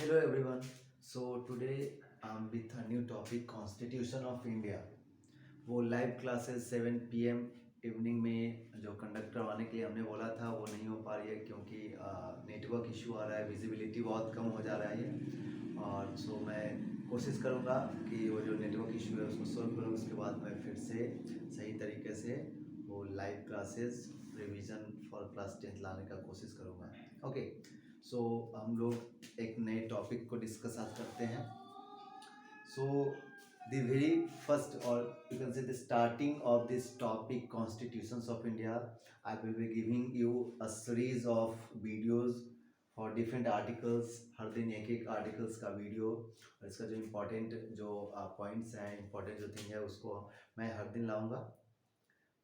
Hello everyone. So today I'm with a new topic Constitution of India. वो live classes 7 PM evening में जो conduct करवाने के लिए हमने बोला था वो नहीं हो पा रही है क्योंकि नेटवर्क इशू आ रहा है, विजिबिलिटी बहुत कम हो जा रहा है और सो मैं कोशिश करूँगा कि वो जो नेटवर्क इशू है उसको सॉल्व करूँ। उसके बाद मैं फिर से सही तरीके से वो live classes revision for class 10th लाने का कोशिश करूँगा। ओके, सो हम लोग एक नए टॉपिक को डिस्कस आज करते हैं। सो the very first, or you can say the starting of this topic, constitutions of India, I will be giving you a series of videos for different articles. हर दिन एक एक आर्टिकल्स का वीडियो और इसका जो इम्पोर्टेंट जो पॉइंट्स हैं, important जो थिंग है उसको मैं हर दिन लाऊंगा।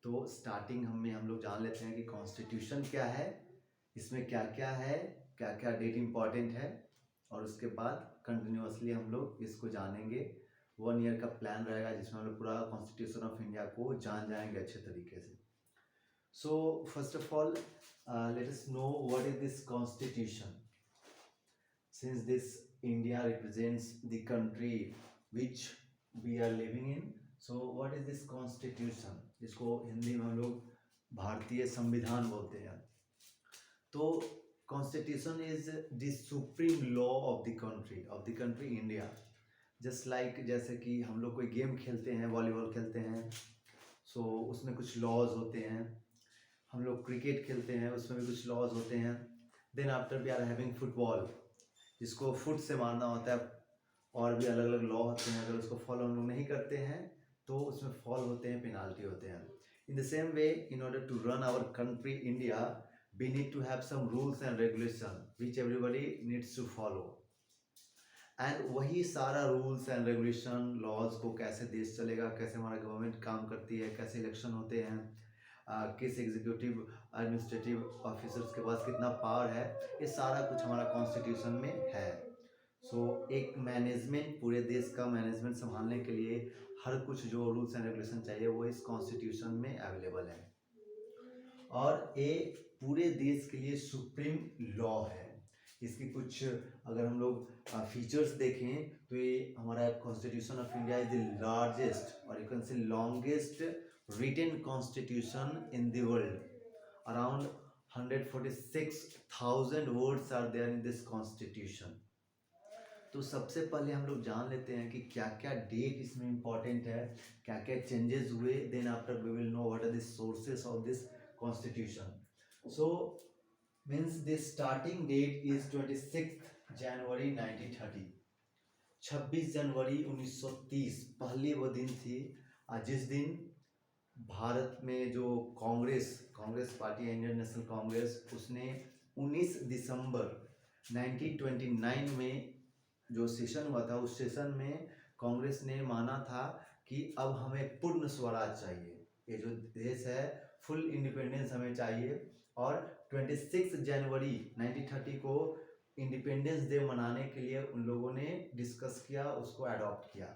तो स्टार्टिंग हम लोग जान लेते हैं कि कॉन्स्टिट्यूशन क्या है, इसमें क्या क्या है, क्या क्या डेट इम्पॉर्टेंट है और उसके बाद कंटिन्यूअसली हम लोग इसको जानेंगे। 1 ईयर का प्लान रहेगा जिसमें हम लोग पूरा कॉन्स्टिट्यूशन ऑफ इंडिया को जान जाएंगे अच्छे तरीके से। So first of all let us know what is this constitution. Since this India represents the country which we are living in, so what is this constitution, जिसको हिंदी में हम लोग भारतीय संविधान बोलते हैं। तो constitution is the supreme law of the country India. Just like जैसे कि हम लोग कोई गेम खेलते हैं, वॉलीबॉल खेलते हैं, सो उसमें कुछ लॉज होते हैं। हम लोग क्रिकेट खेलते हैं, उसमें भी कुछ लॉज होते हैं। Then after we are having football, जिसको फुट से मारना होता है, और भी अलग अलग लॉ होते हैं। अगर उसको फॉलो हम लोग नहीं करते हैं तो उसमें फॉल होते हैं, पेनाल्टी होते हैं। In the same way, in order to run our country India, we need to have some rules and regulation which everybody needs to follow. And वही सारा रूल्स एंड रेगुलेशन लॉज को कैसे देश चलेगा, कैसे हमारा गवर्नमेंट काम करती है, कैसे इलेक्शन होते हैं, किस एग्जीक्यूटिव एडमिनिस्ट्रेटिव ऑफिसर्स के पास कितना पावर है, ये सारा कुछ हमारा कॉन्स्टिट्यूशन में है। सो एक मैनेजमेंट, पूरे देश का मैनेजमेंट संभालने के लिए हर कुछ जो रूल्स एंड रेगुलेशन चाहिए वो इस कॉन्स्टिट्यूशन में अवेलेबल है और ये पूरे देश के लिए सुप्रीम लॉ है। इसकी कुछ अगर हम लोग फीचर्स देखें तो ये हमारा constitution of India is the largest और you can say longest written constitution in the world. Around 146,000 words are there in this constitution. तो सबसे पहले हम लोग जान लेते हैं कि क्या क्या डेट इसमें इम्पोर्टेंट है, क्या क्या चेंजेस हुए। Then after we will know what are the sources of this constitution. So means the starting date is 26 जनवरी 1930। 26 जनवरी 1930 पहली वो दिन थी जिस दिन भारत में जो Congress party, Indian national Congress, उसने 19 दिसंबर 1929 में जो सेशन हुआ था, उस सेशन में कांग्रेस ने माना था कि अब हमें पूर्ण स्वराज चाहिए, ये जो देश है फुल इंडिपेंडेंस हमें चाहिए। और 26 जनवरी 1930 को इंडिपेंडेंस डे मनाने के लिए उन लोगों ने डिस्कस किया, उसको अडॉप्ट किया।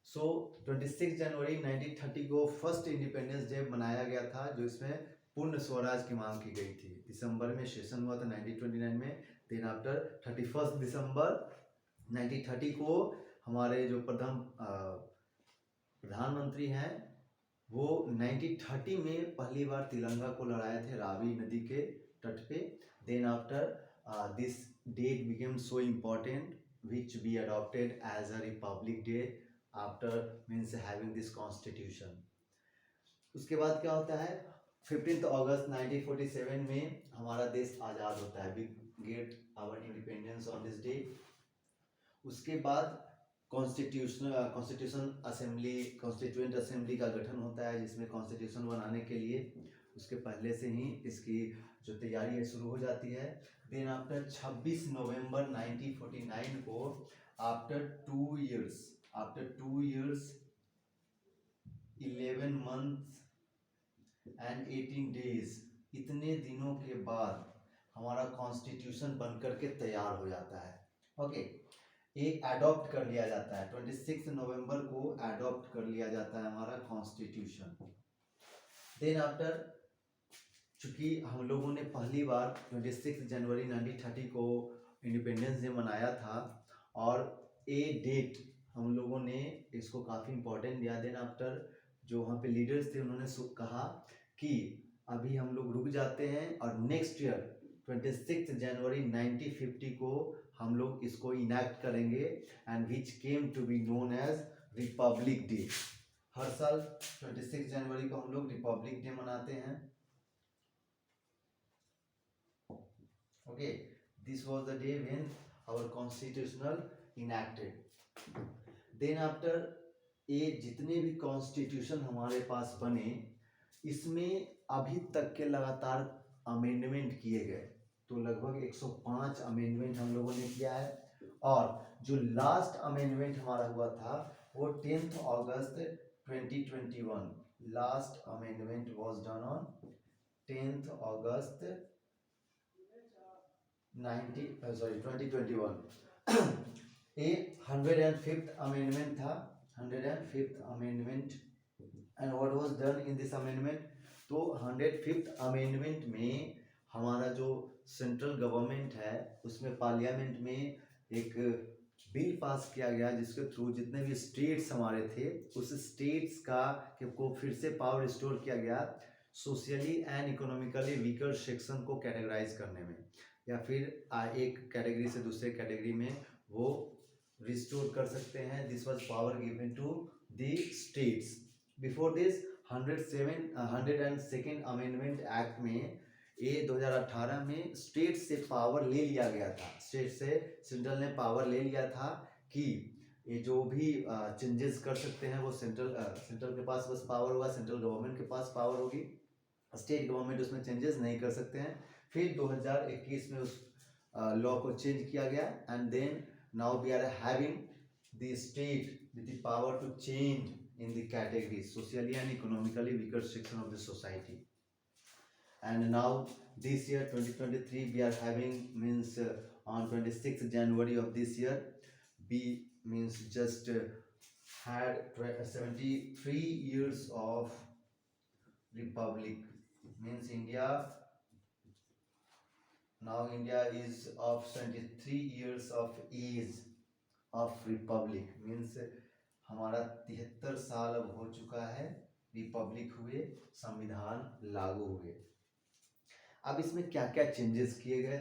सो 26 जनवरी 1930 को फर्स्ट इंडिपेंडेंस डे मनाया गया था, जो इसमें पूर्ण स्वराज की मांग की गई थी। दिसंबर में सेशन हुआ था 1929 में। देन आफ्टर 31 दिसंबर 1930 को हमारे जो प्रधानमंत्री हैं वो 1930 में पहली बार तिरंगा को लहराए थे रावी नदी के तट पे। Then after this date became so important which be adopted as a republic day after means having this constitution. उसके बाद क्या होता है, 15 अगस्त 1947 में हमारा देश आज़ाद होता है। We get our independence on this day. उसके बाद कॉन्स्टिट्यूशन असेंबली, कॉन्स्टिट्यूएंट असेंबली का गठन होता है, जिसमें कॉन्स्टिट्यूशन बनाने के लिए उसके पहले से ही इसकी जो तैयारी है शुरू हो जाती है। देन आफ्टर 26 नवंबर 1949 को after 2 years 11 months and 18 days, इतने दिनों के बाद हमारा कॉन्स्टिट्यूशन बनकर के तैयार हो जाता है। ओके, एक अडॉप्ट कर लिया जाता है, 26 नवंबर को अडॉप्ट कर लिया जाता है हमारा कॉन्स्टिट्यूशन। देन आफ्टर, चूंकि हम लोगों ने पहली बार 26 जनवरी 1930 को इंडिपेंडेंस डे मनाया था, और ए डेट हम लोगों ने इसको काफ़ी इम्पोर्टेंट दिया। देन आफ्टर जो वहाँ पे लीडर्स थे उन्होंने कहा कि अभी हम लोग रुक जाते हैं और नेक्स्ट ईयर 26 जनवरी 1950 को हम लोग इसको इनैक्ट करेंगे, and which came to be known as Republic Day. हर साल 26 जनवरी को हम लोग रिपब्लिक डे मनाते हैं। Okay, this was the day when our constitutional enacted. Then after ये जितने भी कॉन्स्टिट्यूशन हमारे पास बने, इसमें अभी तक के लगातार अमेंडमेंट किए गए, तो लगभग 105 अमेंडमेंट हम लोगों ने किया है। और जो लास्ट अमेंडमेंट हमारा हुआ था वो 10 अगस्त 2021, last amendment was done on 10 अगस्त 2021। ये 105th अमेंडमेंट था, 105th amendment. And what was done in this amendment? तो 105th अमेंडमेंट में हमारा जो सेंट्रल गवर्नमेंट है उसमें पार्लियामेंट में एक बिल पास किया गया जिसके थ्रू जितने भी स्टेट्स हमारे थे उस स्टेट्स का को फिर से पावर रिस्टोर किया गया, socially and economically weaker section को कैटेगराइज करने में, या फिर एक कैटेगरी से दूसरे कैटेगरी में वो रिस्टोर कर सकते हैं। This was power given to the states. Before this 102nd amendment act में ये 2018 में स्टेट से पावर ले लिया गया था, स्टेट से सेंट्रल ने पावर ले लिया था कि ये जो भी चेंजेस कर सकते हैं वो सेंट्रल के पास बस पावर होगा, सेंट्रल गवर्नमेंट के पास पावर होगी, स्टेट गवर्नमेंट उसमें चेंजेस नहीं कर सकते हैं। फिर 2021 में उस लॉ को चेंज किया गया, and then now we are having the state with the power to change in the categories socially and economically weaker section of the society. And now this year 2023 we are having means on 26th January of this year we means just had 73 years of republic, means India is of 73 years of age of republic, means हमारा 73 साल अब हो चुका है Republic हुए, संविधान लागू हुए। अब इसमें क्या क्या चेंजेस किए गए?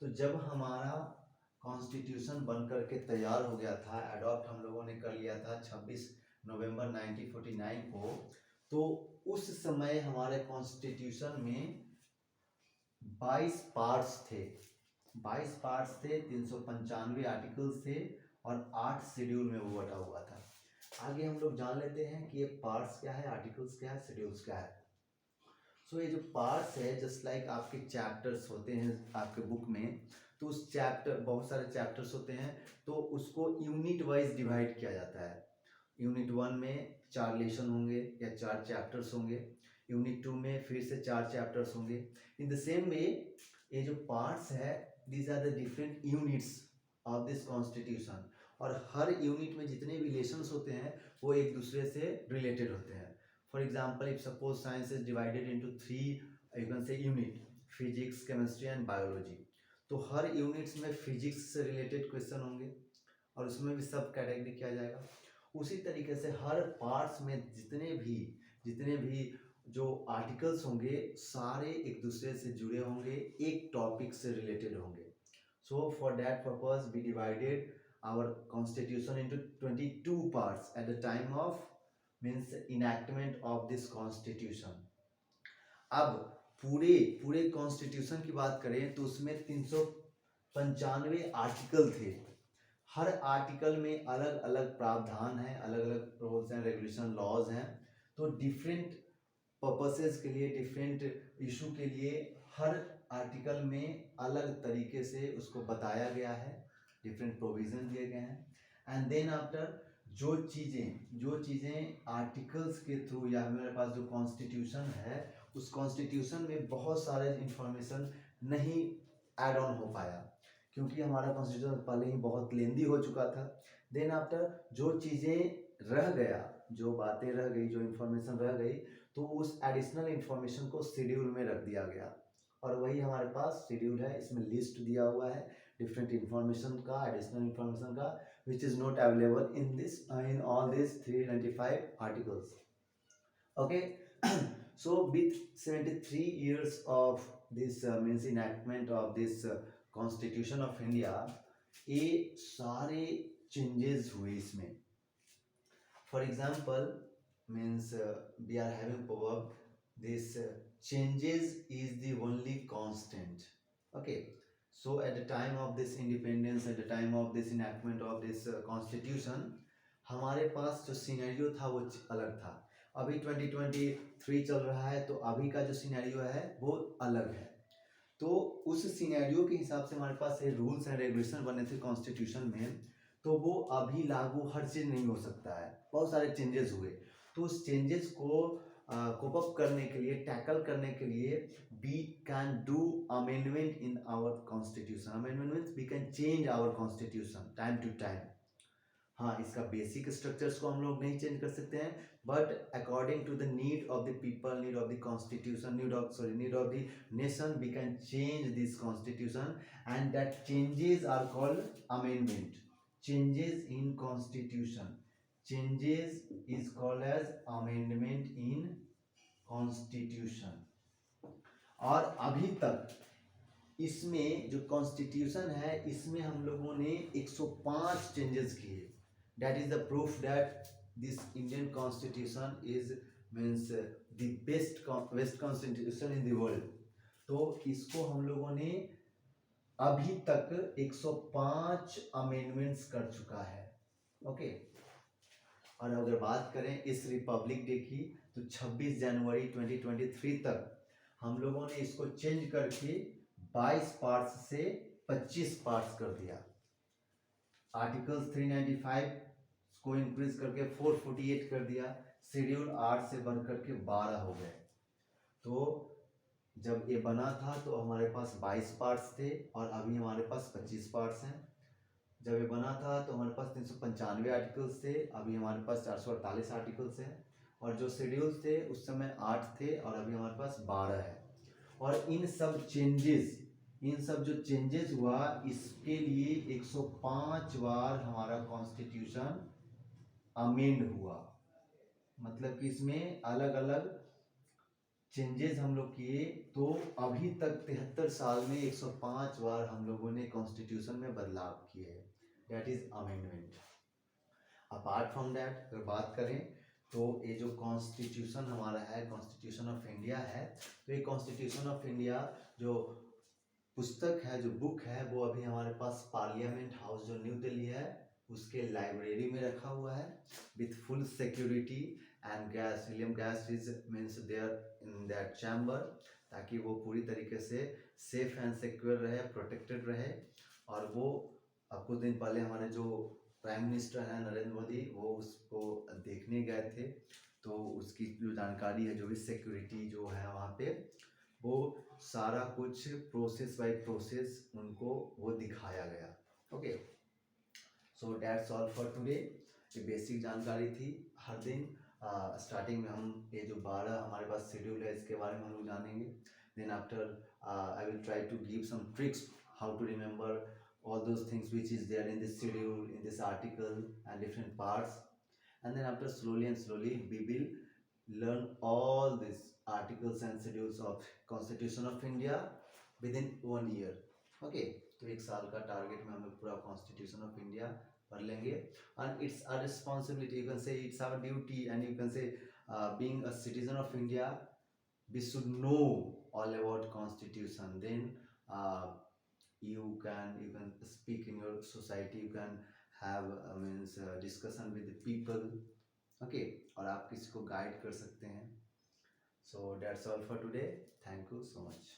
तो जब हमारा कॉन्स्टिट्यूशन बन करके तैयार हो गया था, अडॉप्ट हम लोगों ने कर लिया था 26 नवंबर 1949 को, तो उस समय हमारे कॉन्स्टिट्यूशन में 22 पार्ट्स थे, 22 पार्ट्स थे, 395 आर्टिकल्स थे और 8 शेड्यूल में वो बटा हुआ था। आगे हम लोग जान लेते हैं कि ये पार्ट्स क्या है, आर्टिकल्स क्या है, शेड्यूल्स क्या है। सो ये जो पार्ट्स है जस्ट लाइक आपके चैप्टर्स होते हैं आपके बुक में, तो उस चैप्टर बहुत सारे चैप्टर्स होते हैं तो उसको यूनिट वाइज डिवाइड किया जाता है। यूनिट 1 में 4 लेसन होंगे या 4 चैप्टर्स होंगे, यूनिट 2 में फिर से 4 चैप्टर्स होंगे। इन द सेम वे ये जो पार्ट्स है these are the different units of this constitution, और हर यूनिट में जितने भी लेसन्स होते हैं वो एक दूसरे से रिलेटेड होते हैं। For example if suppose science is divided into 3 you can से unit, physics, chemistry and biology, तो हर यूनिट्स में फिजिक्स से रिलेटेड क्वेश्चन होंगे और उसमें भी सब कैटेगरी किया जाएगा। उसी तरीके से हर पार्ट्स में जितने भी जो आर्टिकल्स होंगे सारे एक दूसरे से जुड़े होंगे, एक टॉपिक से रिलेटेड होंगे। So for that purpose we divided our constitution into 22 parts at the time of means enactment of this constitution. अब पूरे कॉन्स्टिट्यूशन की बात करें तो उसमें 395 आर्टिकल थे, हर आर्टिकल में अलग अलग प्रावधान है, अलग अलग रूल्स एंड रेगुलेशन लॉज हैं, तो डिफरेंट पर्पसेस के लिए, डिफरेंट इशू के लिए हर आर्टिकल में अलग तरीके से उसको बताया गया है, डिफरेंट प्रोविजन दिए गए हैं। एंड देन आफ्टर जो चीज़ें आर्टिकल्स के थ्रू या मेरे पास जो कॉन्स्टिट्यूशन है उस कॉन्स्टिट्यूशन में बहुत सारे इंफॉर्मेशन नहीं ऐड ऑन हो पाया क्योंकि हमारा कॉन्स्टिट्यूशन पहले ही बहुत लेंदी हो चुका था। देन आफ्टर जो चीज़ें रह गया, जो बातें रह गई, जो इंफॉर्मेशन रह गई, तो उस एडिशनल इंफॉर्मेशन को शेड्यूल में रख दिया गया, और वही हमारे पास शेड्यूल है, इसमें लिस्ट दिया हुआ है different information का, additional information का, which is not available in this in all these 395 articles. Okay. So with 73 years of this means enactment of this Constitution of India, ये सारे changes हुए इसमें. For example, means we are having proverb, this changes is the only constant. Okay. So at the time of this independence, at the time of this enactment of this constitution, हमारे पास जो scenario था वो अलग था. अभी 2023 चल रहा है, तो अभी का जो सिनेरियो है वो अलग है. तो उस सिनेरियो के हिसाब से हमारे पास ये रूल्स एंड रेगुलेशन बने थे कॉन्स्टिट्यूशन में, तो वो अभी लागू हर चीज़ नहीं हो सकता है, बहुत सारे चेंजेस हुए. तो उस चेंजेस को कोप अप करने के लिए, टैकल करने के लिए, we can do amendment in our constitution. Amendment means we can change our constitution time to time. हाँ, इसका बेसिक स्ट्रक्चर्स को हम लोग नहीं चेंज कर सकते हैं, but according to the need of the people, need of the constitution, need of the nation, we can change this constitution, and that changes are called amendment. Changes in constitution, changes is called as amendment in constitution. और अभी तक इसमें जो constitution है, इसमें हम लोगों ने 105 चेंजेस किए. That is the proof that this Indian Constitution is means the best constitution in the world. तो इसको हम लोगों ने अभी तक 105 अमेंडमेंट्स कर चुका है. ओके. और अगर बात करें इस रिपब्लिक डे की, तो 26 जनवरी 2023 तक हम लोगों ने इसको चेंज करके 22 पार्ट्स से 25 पार्ट्स कर दिया. आर्टिकल्स 395 को इंक्रीज करके 448 कर दिया. शेड्यूल 8 से बढ़ करके 12 हो गए. तो जब ये बना था तो हमारे पास 22 पार्ट्स थे, और अभी हमारे पास 25 पार्ट्स हैं. जब ये बना था तो हमारे पास 395 आर्टिकल्स थे, अभी हमारे पास 448 आर्टिकल्स हैं. और जो शेड्यूल्स थे उस समय 8 थे, और अभी हमारे पास 12 है. और इन सब जो चेंजेस हुआ, इसके लिए 105 बार हमारा कॉन्स्टिट्यूशन अमेंड हुआ. मतलब कि इसमें अलग अलग चेंजेस हम लोग किए. तो अभी तक 73 साल में 105 बार हम लोगों ने कॉन्स्टिट्यूशन में बदलाव किए हैं. That is amendment. Apart from that अगर बात करें, तो ये जो कॉन्स्टिट्यूशन हमारा है, कॉन्स्टिट्यूशन ऑफ इंडिया है, तो ये कॉन्स्टिट्यूशन ऑफ इंडिया जो पुस्तक है, जो बुक है, वो अभी हमारे पास पार्लियामेंट हाउस जो न्यू दिल्ली है उसके लाइब्रेरी में रखा हुआ है, with full security. And gas, helium gas is means there in that chamber, ताकि वो पूरी तरीके से सेफ एंड सिक्योर रहे, प्रोटेक्टेड रहे. और वो कुछ दिन पहले हमारे जो प्राइम मिनिस्टर हैं नरेंद्र मोदी, वो उसको देखने गए थे. तो उसकी जो जानकारी है, जो भी सिक्योरिटी जो है वहाँ पे, वो सारा कुछ प्रोसेस बाय प्रोसेस उनको वो दिखाया गया. Okay. So that's all for today. ये बेसिक जानकारी थी. हर दिन स्टार्टिंग में हम ये जो 12 हमारे पास शेड्यूल है, इसके बारे में हम लोग जानेंगे. Then after I will try to give some tricks how to remember all those things which is there in this schedule, in this article and different parts. And then after slowly we will learn all these articles and schedules of Constitution of India within 1 year. Okay. तो 1 साल का target में हम लोग पूरा constitution of India पढ़ लेंगे. And it's a responsibility, you can say it's our duty, and you can say being a citizen of India, we should know all about constitution. Then you can speak in your society, you can have means discussion with the people. Okay. और आप किसी को guide कर सकते हैं. So that's all for today. Thank you so much.